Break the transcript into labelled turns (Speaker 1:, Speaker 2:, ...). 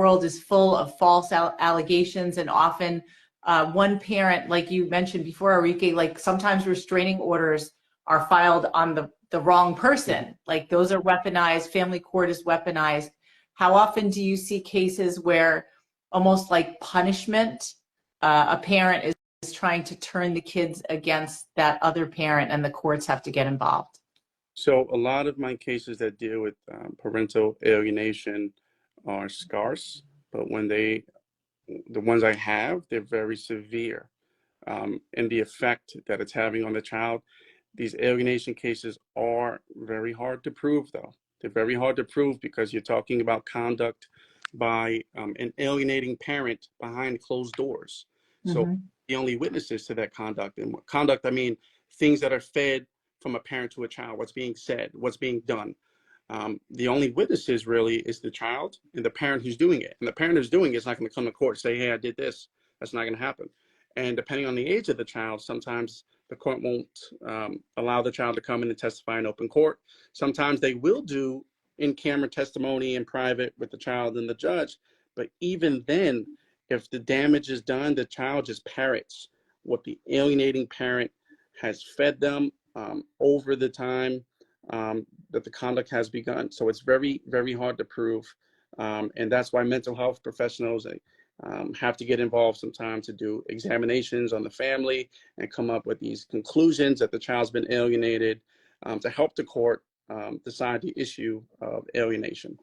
Speaker 1: world is full of false allegations, and often one parent, like you mentioned before, Enrique, like sometimes restraining orders are filed on the wrong person. Like those are weaponized, family court is weaponized. How often do you see cases where almost like punishment, a parent is trying to turn the kids against that other parent and the courts have to get involved?
Speaker 2: So a lot of my cases that deal with parental alienation are scarce, but the ones I have, they're very severe. And the effect that it's having on the child. These alienation cases are very hard to prove, though. They're very hard to prove because you're talking about conduct by an alienating parent behind closed doors. So the only witnesses to that conduct, and conduct, I mean things that are fed from a parent to a child, what's being said, what's being done. The only witnesses really is the child and the parent who's doing it. And the parent who's doing it is not going to come to court and say, hey, I did this. That's not going to happen. And depending on the age of the child, sometimes the court won't allow the child to come in and testify in open court. Sometimes they will do in-camera testimony in private with the child and the judge. But even then, if the damage is done, the child just parrots what the alienating parent has fed them over the time that the conduct has begun. So it's very, very hard to prove. And that's why mental health professionals have to get involved sometimes to do examinations on the family and come up with these conclusions that the child's been alienated to help the court decide the issue of alienation.